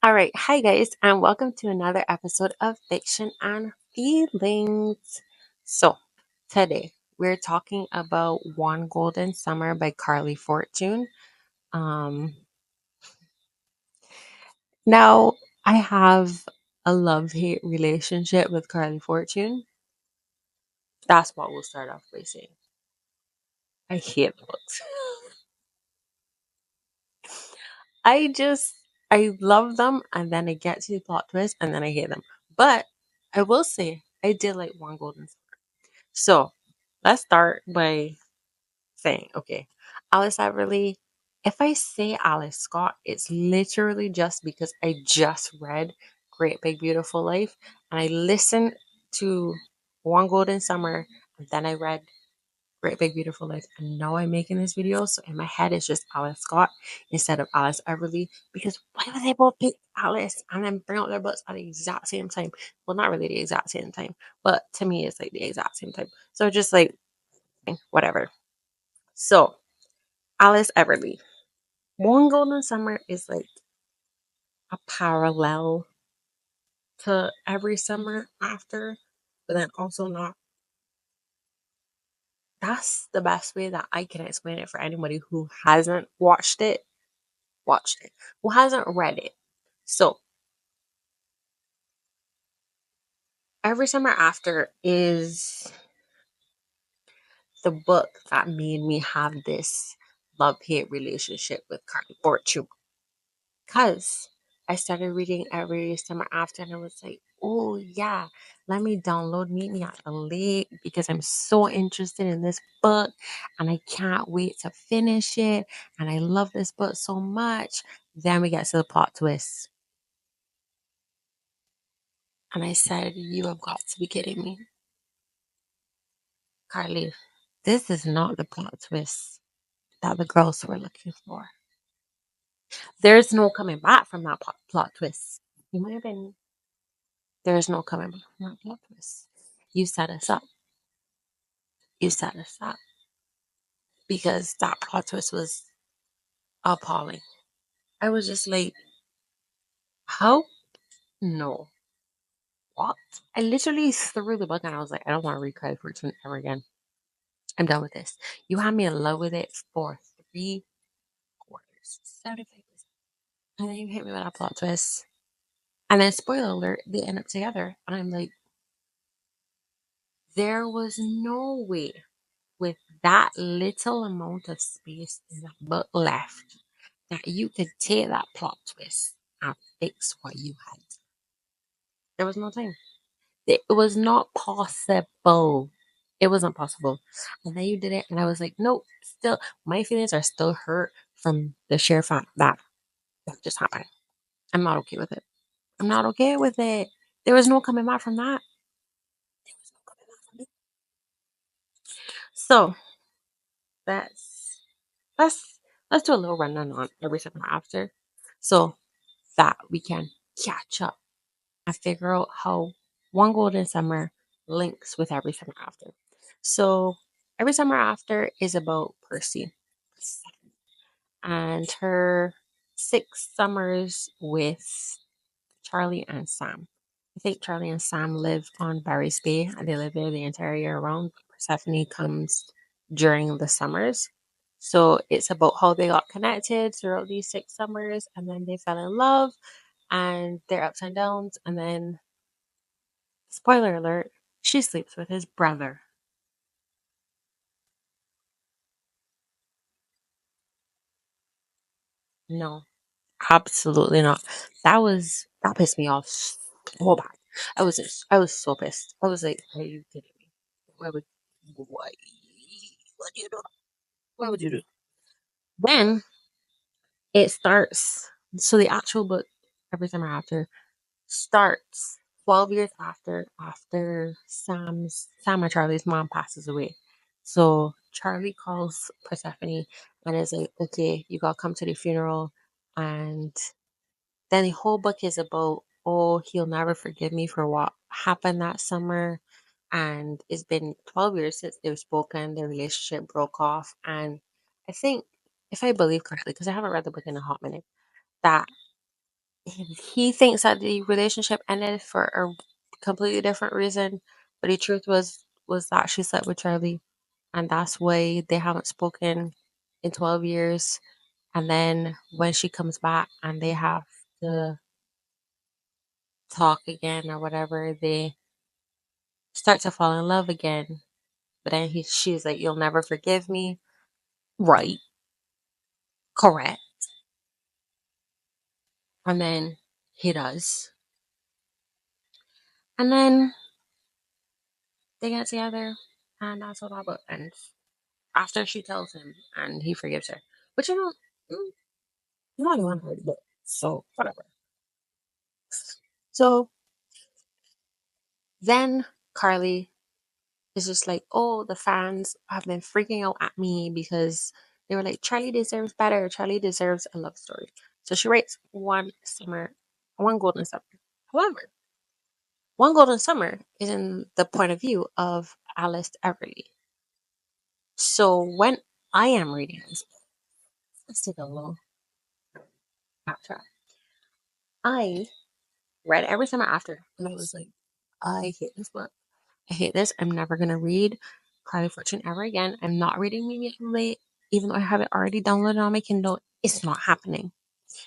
All right. Hi, guys, and welcome to another episode of Fiction and Feelings. So, today we're talking about One Golden Summer by Carley Fortune. Um, Now, I have a love hate relationship with Carley Fortune. That's what we'll start off by saying. I hate books. I just, I love them, and then I get to the plot twist, and then I hate them. But I will say, I did like One Golden Summer. So, let's start by saying, okay, Alice Everly, if I say Alice Scott, it's literally just because I just read Great Big Beautiful Life and I listened to One Golden Summer and then I read Great Big Beautiful Life and now I'm making this video. So in my head, it's just Alice Scott instead of Alice Everly because why would they both pick Alice and then bring out their books at the exact same time? Well, not really the exact same time, but to me, it's like the exact same time. So just like, whatever. So Alice Everly. One Golden Summer is like a parallel to every summer after, but then also not. That's the best way that I can explain it for anybody who hasn't watched it, who hasn't read it. So every summer after is the book that made me have this love hate relationship with Carly Fortune. Because I started reading every summer after, and I was like, oh, yeah, let me download Meet Me at the Lake because I'm so interested in this book and I can't wait to finish it. And I love this book so much. Then we get to the plot twist. And I said, you have got to be kidding me. Carly, this is not the plot twist that the girls were looking for. There's no coming back from that plot twist. You might have been. There's no coming back from that plot twist. You set us up. You set us up because that plot twist was appalling. I was just like, how? No. What? I literally threw the book and I was like, I don't want to read Cry Fortune ever again. I'm done with this. You had me in love with it for 3 quarters, 75%. And then you hit me with that plot twist. And then, spoiler alert, they end up together. And I'm like, there was no way with that little amount of space in that book left that you could take that plot twist and fix what you had. There was no time. It was not possible. It wasn't possible. And then you did it, and I was like, nope, still, my feelings are still hurt from the sheer fact that that just happened. I'm not okay with it. I'm not okay with it. There was no coming back from that. There was no coming back from it. So let's let's let's do a little rundown on every summer after, so that we can catch up and figure out how One Golden Summer links with Every Summer After. So, Every Summer After is about Percy and her 6 summers with Charlie and Sam. I think Charlie and Sam live on Barry's Bay and they live there the entire year round. Persephone comes during the summers. So it's about how they got connected throughout these 6 summers and then they fell in love and their ups and downs. And then, spoiler alert, she sleeps with his brother. No, absolutely not. That pissed me off so bad. I was so pissed. I was like, are you kidding me? Why would why would you do? Why would you do? Then it starts. So the actual book, Every Summer After, starts 12 years after Sam and Charlie's mom passes away. So Charlie calls Persephone and is like, okay, you gotta come to the funeral. And then the whole book is about, oh, he'll never forgive me for what happened that summer. And it's been 12 years since they've spoken, their relationship broke off. And I think, if I believe correctly, because I haven't read the book in a hot minute, that he thinks that the relationship ended for a completely different reason. But the truth was that she slept with Charlie, and that's why they haven't spoken in 12 years. And then when she comes back and they have to talk again or whatever, they start to fall in love again. But then she's like, "You'll never forgive me." Right. Correct. And then he does. And then they get together, and that's how that book ends. After she tells him, and he forgives her. But you don't want her to book. So, whatever. So then Carly is just like, oh, the fans have been freaking out at me because they were like, Charlie deserves better. Charlie deserves a love story. So she writes One Golden Summer. However, One Golden Summer is in the point of view of Alice Everly. So when I am reading this, let's take a little backtrack. I read every summer after, and I was like, I hate this book. I hate this. I'm never gonna read Carley Fortune ever again. I'm not reading Maybe I'm Late, even though I have it already downloaded on my Kindle. It's not happening.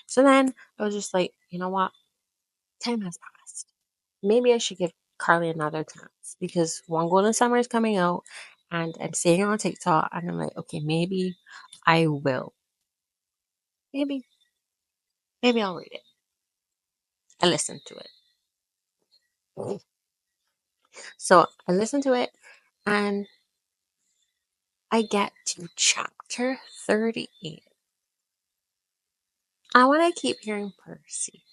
So then I was just like, you know what? Time has passed. Maybe I should give Carly another chance because One Golden Summer is coming out, and I'm seeing it on TikTok, and I'm like, okay, maybe I will. Maybe, maybe I'll read it. I listened to it. So I listened to it, and I get to chapter 38. I want to keep hearing Percy.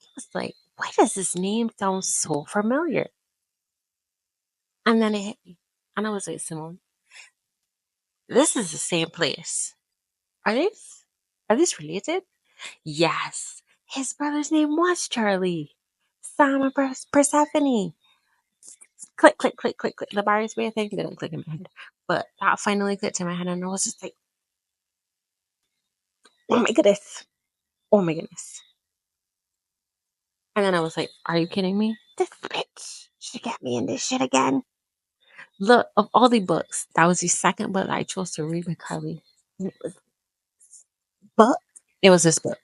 I was like, why does this name sound so familiar? And then it hit me. And I was like, Simone, this is the same place. Are these are these related? Yes. His brother's name was Charlie. Sam and Persephone. Click, click, click, click, click. The Barry's Way thing didn't click in my head. But that finally clicked in my head, and I was just like, oh my goodness. Oh my goodness. And then I was like, are you kidding me? This bitch should get me in this shit again. Look, of all the books, that was the second book that I chose to read with Carly. And book. It was this book.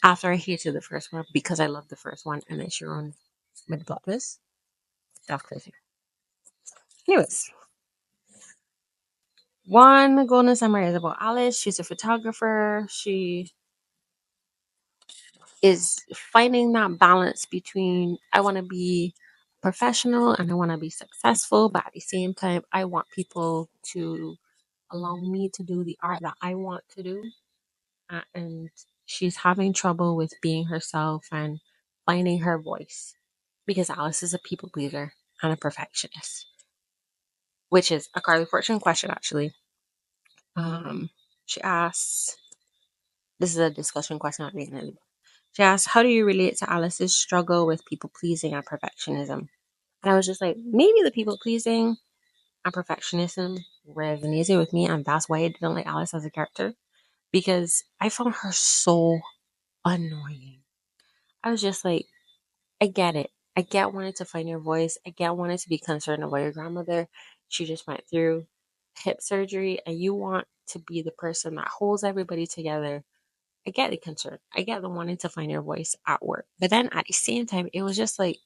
After I hated the first one because I loved the first one, and then she ruined with the plot twist. That's crazy. Anyways, One Golden Summer is about Alice. She's a photographer. She is finding that balance between I want to be professional and I want to be successful, but at the same time, I want people to allow me to do the art that I want to do. And she's having trouble with being herself and finding her voice because Alice is a people pleaser and a perfectionist, which is a Carly Fortune question actually. She asks, this is a discussion question at the end of the book. She asks, how do you relate to Alice's struggle with people pleasing and perfectionism? And I was just like, maybe the people pleasing and perfectionism resonated with me, and that's why I didn't like Alice as a character because I found her so annoying. I was just like, I get it. I get wanting to find your voice. I get wanting to be concerned about your grandmother. She just went through hip surgery and you want to be the person that holds everybody together. I get the concern. I get the wanting to find your voice at work. But then at the same time, it was just like,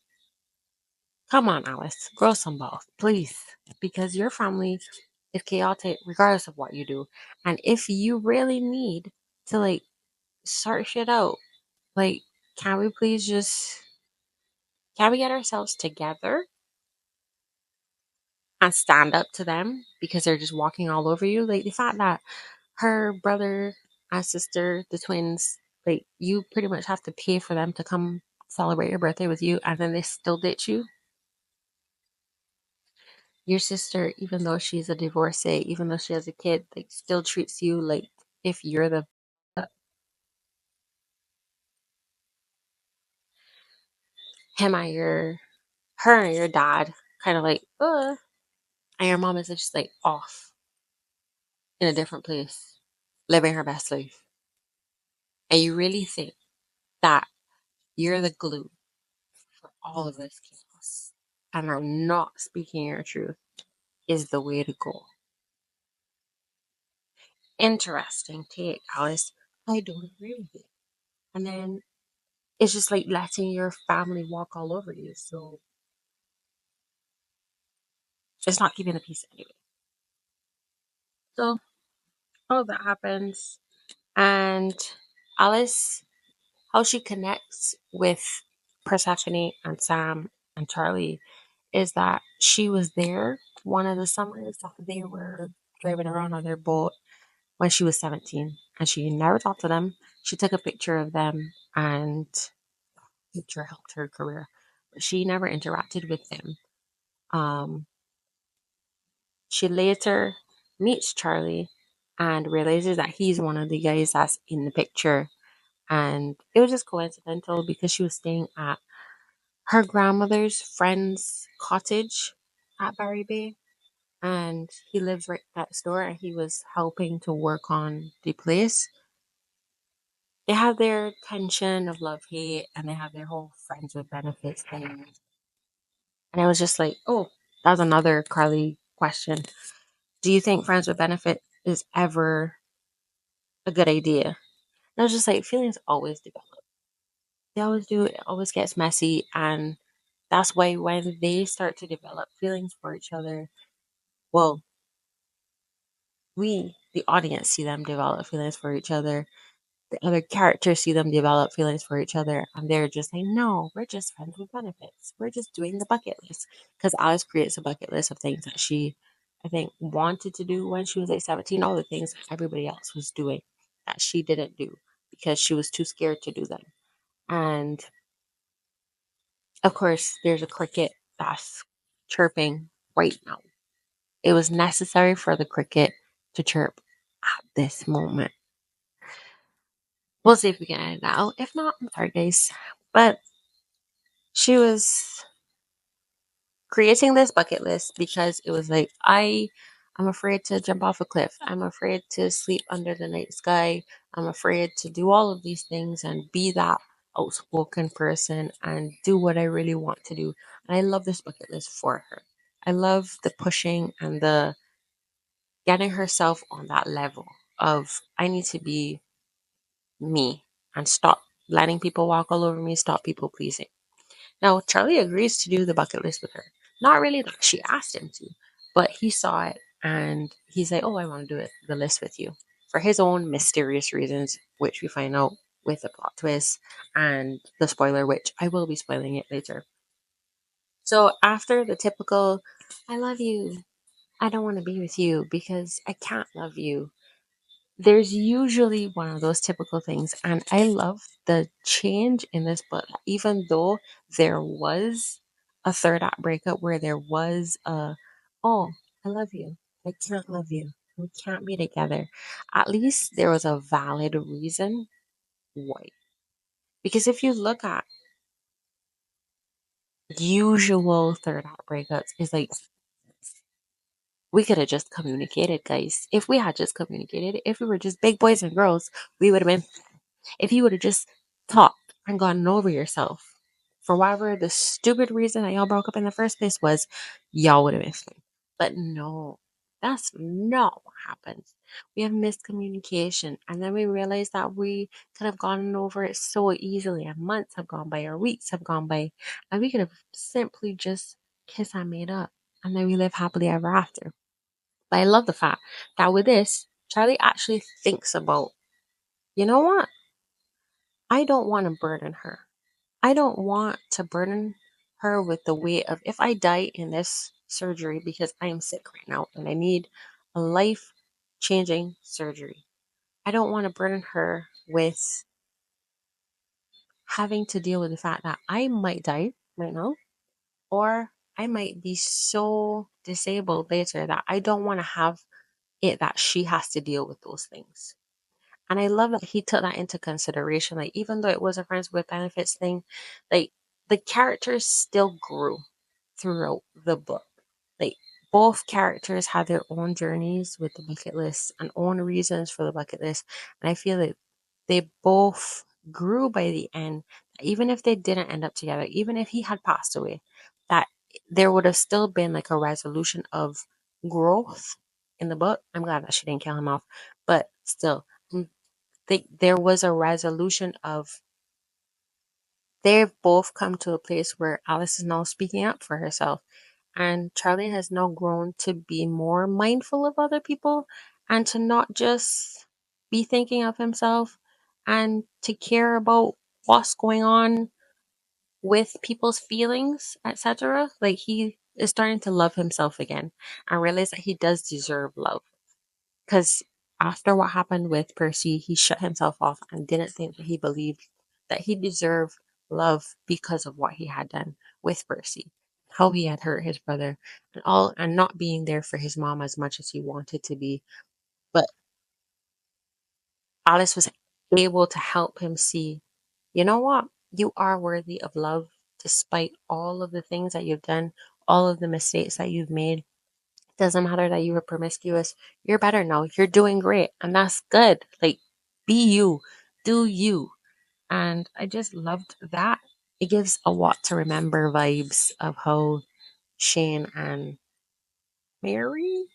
come on, Alice, grow some balls, please. Because your family is chaotic regardless of what you do. And if you really need to like sort shit out, like, can we please just can we get ourselves together and stand up to them because they're just walking all over you? Like the fact that her brother and sister, the twins, like you pretty much have to pay for them to come celebrate your birthday with you and then they still ditch you. Your sister, even though she's a divorcee, even though she has a kid, like still treats you like if you're the him and her and your dad kind of like, and your mom is just like off in a different place, living her best life. And you really think that you're the glue for all of this chaos and are not speaking your truth is the way to go. Interesting take, Alice. I don't agree with you. And then it's just like letting your family walk all over you. So it's not keeping the peace anyway. So all of that happens. And Alice, how she connects with Persephone and Sam and Charlie is that she was there one of the summers that they were driving around on their boat when she was 17, and she never talked to them. She took a picture of them, and picture helped her career, but she never interacted with them. Um, she later meets Charlie and realizes that he's one of the guys that's in the picture. And it was just coincidental because she was staying at her grandmother's friend's cottage at Barry Bay. And he lives right next door, and he was helping to work on the place. They have their tension of love hate, and they have their whole friends with benefits thing. And I was just like, oh, that's another Carly question. Do you think friends with benefit is ever a good idea? And I was just like, feelings always develop. They always do. It always gets messy. And that's why when they start to develop feelings for each other, well, we, the audience, see them develop feelings for each other. The other characters see them develop feelings for each other, and they're just like, no, we're just friends with benefits. We're just doing the bucket list. Because Alice creates a bucket list of things that she, I think, wanted to do when she was like 17, all the things that everybody else was doing that she didn't do because she was too scared to do them. And of course, there's a cricket that's chirping right now. It was necessary for the cricket to chirp at this moment. We'll see if we can edit that out. If not, I'm sorry, guys. But she was creating this bucket list because it was like, I'm afraid to jump off a cliff. I'm afraid to sleep under the night sky. I'm afraid to do all of these things and be that outspoken person and do what I really want to do. And I love this bucket list for her. I love the pushing and the getting herself on that level of I need to be me and stop letting people walk all over me, stop people pleasing. Now, Charlie agrees to do the bucket list with her. Not really that she asked him to, but he saw it and he's like, oh, I want to do the list with you for his own mysterious reasons, which we find out with the plot twist and the spoiler, which I will be spoiling it later. So after the typical, I love you, I don't want to be with you because I can't love you, there's usually one of those typical things. And I love the change in this book. Even though there was a third act breakup where there was a, oh, I love you. I can't love you. We can't be together. At least there was a valid reason why. Because if you look at usual third act breakups, it's like we could have just communicated, guys. If we had just communicated, if we were just big boys and girls, we would have been. If you would have just talked and gotten over yourself for whatever the stupid reason that y'all broke up in the first place was, y'all would have been fine. But no, that's not what happens. We have miscommunication, and then we realize that we could have gotten over it so easily, and months have gone by, or weeks have gone by, and we could have simply just kissed and made up, and then we live happily ever after. But I love the fact that with this, Charlie actually thinks about, you know what? I don't want to burden her. I don't want to burden her with the weight of if I die in this surgery because I am sick right now and I need a life changing surgery. I don't want to burden her with having to deal with the fact that I might die right now or I might be so disabled later that I don't want to have it that she has to deal with those things. And I love that he took that into consideration. Like, even though it was a friends with benefits thing, like the characters still grew throughout the book. Like both characters had their own journeys with the bucket list and own reasons for the bucket list. And I feel like they both grew by the end. Even if they didn't end up together, even if he had passed away, that there would have still been like a resolution of growth in the book. I'm glad that she didn't kill him off, but still, there was a resolution of they've both come to a place where Alice is now speaking up for herself. And Charlie has now grown to be more mindful of other people and to not just be thinking of himself and to care about what's going on with people's feelings, etc. Like he is starting to love himself again and realize that he does deserve love. Because after what happened with Percy, he shut himself off and didn't think that he believed that he deserved love because of what he had done with Percy, how he had hurt his brother, and not being there for his mom as much as he wanted to be. But Alice was able to help him see, you know what? You are worthy of love despite all of the things that you've done, all of the mistakes that you've made. Doesn't matter that you were promiscuous. You're better now. You're doing great. And that's good. Like, be you. Do you. And I just loved that. It gives a what to remember vibes of how Shane and Mary,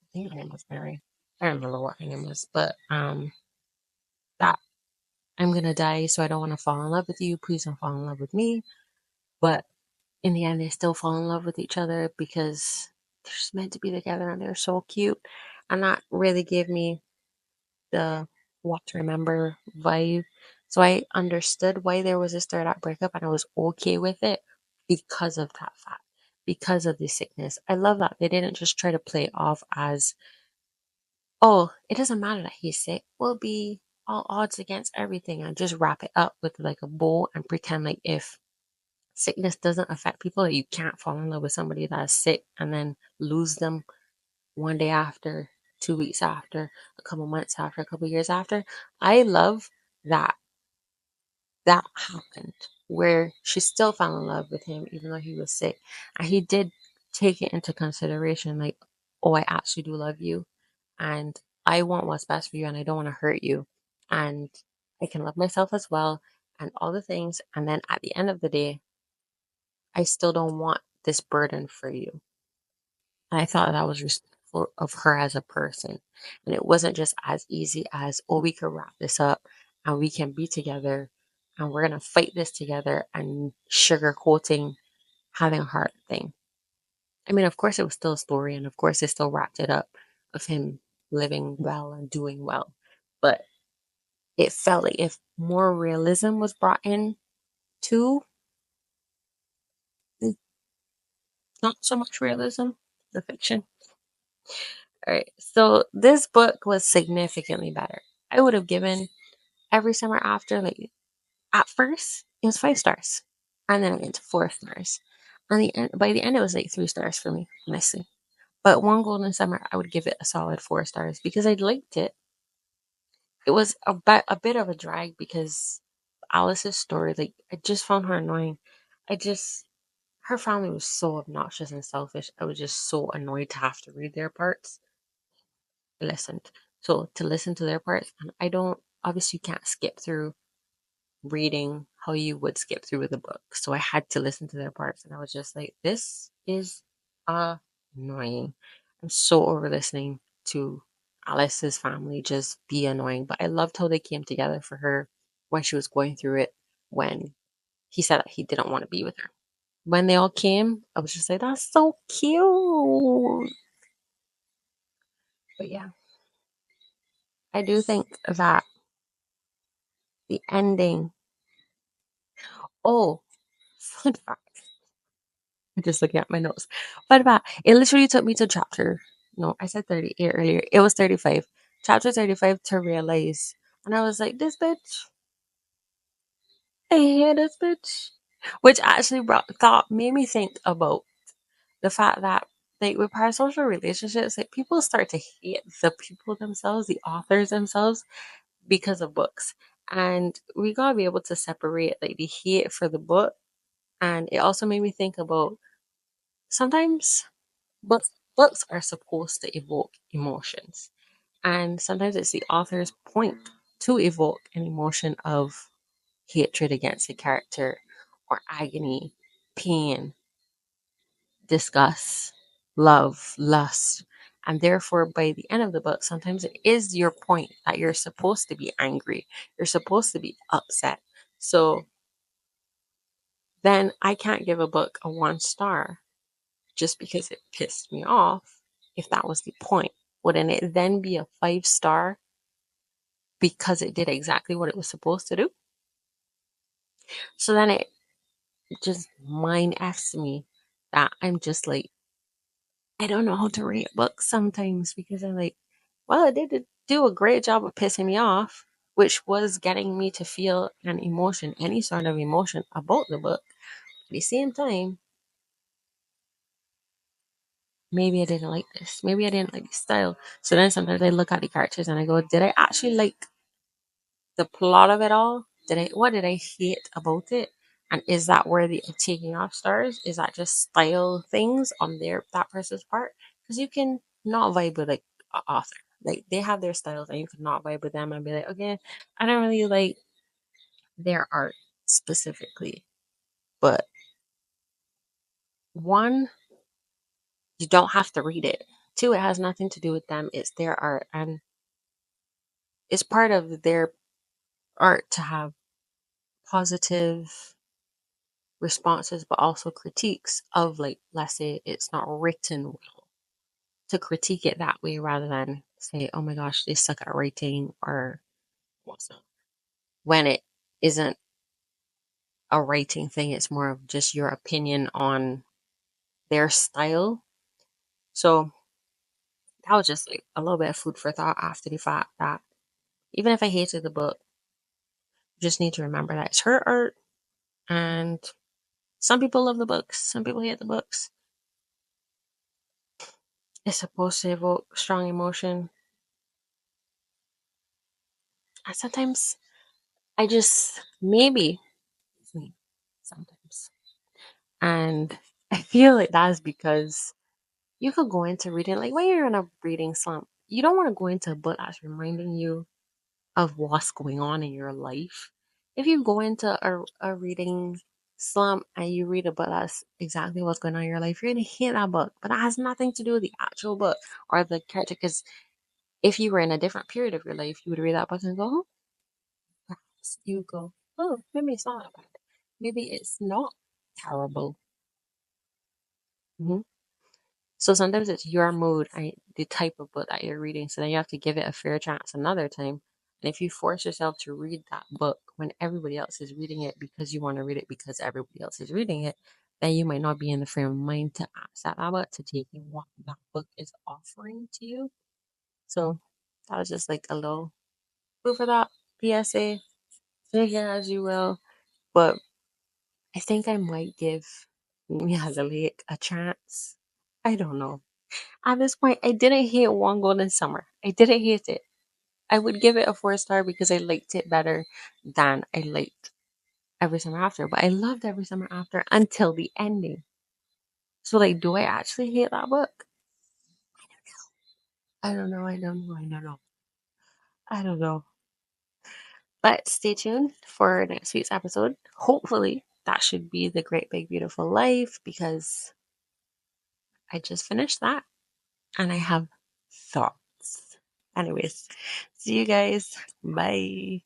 I think her name was Mary. I don't remember what her name was, but that I'm gonna die, so I don't want to fall in love with you. Please don't fall in love with me. But in the end, they still fall in love with each other because they're just meant to be together and they're so cute. And that really gave me the what to remember vibe. So I understood why there was a start out breakup and I was okay with it because of that fact, because of the sickness. I love that they didn't just try to play it off as, oh, it doesn't matter that he's sick. We'll be all odds against everything and just wrap it up with like a bow and pretend like if sickness doesn't affect people, that you can't fall in love with somebody that's sick and then lose them one day after, 2 weeks after, a couple months after, a couple years after. I love that that happened where she still fell in love with him even though he was sick. And he did take it into consideration like, oh, I actually do love you and I want what's best for you and I don't want to hurt you. And I can love myself as well and all the things. And then at the end of the day, I still don't want this burden for you. And I thought that was respectful of her as a person. And it wasn't just as easy as, oh, we could wrap this up and we can be together and we're going to fight this together and sugarcoating having a heart thing. I mean, of course, it was still a story. And of course, they still wrapped it up of him living well and doing well. But it felt like if more realism was brought in to not so much realism, the fiction. All right. So this book was significantly better. I would have given every summer after, like at first, it was 5 stars. And then it went to 4 stars. On the end, by the end, it was like 3 stars for me, honestly. But One Golden Summer, I would give it a solid 4 stars because I liked it. It was a bit of a drag because Alice's story, like, I just found her annoying. I just, her family was so obnoxious and selfish. I was just so annoyed to have to read their parts. Listened. So to listen to their parts, and I don't obviously you can't skip through reading how you would skip through with a book. So I had to listen to their parts, and I was just like, this is annoying. I'm so over listening to Alice's family just be annoying. But I loved how they came together for her when she was going through it, when he said that he didn't want to be with her. When they all came, I was just like, that's so cute. But yeah, I do think that the ending. Oh, fun fact. I'm just looking at my notes. Fun fact. It literally took me to chapter. No, I said 38 earlier. It was 35. Chapter 35 to realize. And I was like, this bitch. I hate this bitch. Which actually made me think about the fact that like with parasocial relationships, like people start to hate the people themselves, the authors themselves, because of books. And we gotta be able to separate like the hate for the book. And it also made me think about sometimes books are supposed to evoke emotions. And sometimes it's the author's point to evoke an emotion of hatred against a character or agony, pain, disgust, love, lust. And therefore, by the end of the book, sometimes it is your point that you're supposed to be angry. You're supposed to be upset. So then I can't give a book a 1 star just because it pissed me off. If that was the point, wouldn't it then be a 5 star because it did exactly what it was supposed to do? So then it just mind F's me that I'm just like, I don't know how to rate books sometimes because I'm like, well, it did do a great job of pissing me off, which was getting me to feel an emotion, any sort of emotion about the book. At the same time, maybe I didn't like this. Maybe I didn't like the style. So then sometimes I look at the characters and I go, did I actually like the plot of it all? What did I hate about it? And is that worthy of taking off stars? Is that just style things on that person's part? Because you can not vibe with like an author. Like they have their styles and you could not vibe with them and be like, okay, I don't really like their art specifically. But one, you don't have to read it. Two, it has nothing to do with them. It's their art and it's part of their art to have positive responses, but also critiques of, like, let's say it's not written well, to critique it that way rather than say, oh my gosh, they suck at writing or what's not. When it isn't a writing thing, it's more of just your opinion on their style. So that was just like a little bit of food for thought after the fact that even if I hated the book, you just need to remember that it's her art and some people love the books, some people hate the books. It's supposed to evoke strong emotion. And sometimes I just maybe it's me sometimes. And I feel like that's because you could go into reading like when you're in a reading slump, you don't want to go into a book that's reminding you of what's going on in your life. If you go into a reading slump and you read a book that's exactly what's going on in your life, you're gonna hate that book. But that has nothing to do with the actual book or the character. Because if you were in a different period of your life, you would read that book and go, oh, perhaps you go, oh, maybe it's not that bad. Maybe it's not terrible. Mhm. So sometimes it's your mood and the type of book that you're reading. So then you have to give it a fair chance another time. And if you force yourself to read that book when everybody else is reading it because you want to read it because everybody else is reading it, then you might not be in the frame of mind to accept that book, to take in what that book is offering to you. So that was just like a little food for that PSA. Take it as you will. But I think I might give Mia the Lake a chance. I don't know. At this point, I didn't hate One Golden Summer. I didn't hate it. I would give it a 4 star because I liked it better than I liked Every Summer After. But I loved Every Summer After until the ending. So, like, do I actually hate that book? I don't know. I don't know. I don't know. I don't know. But stay tuned for next week's episode. Hopefully, that should be The Great Big Beautiful Life because I just finished that and I have thoughts. Anyways, see you guys. Bye.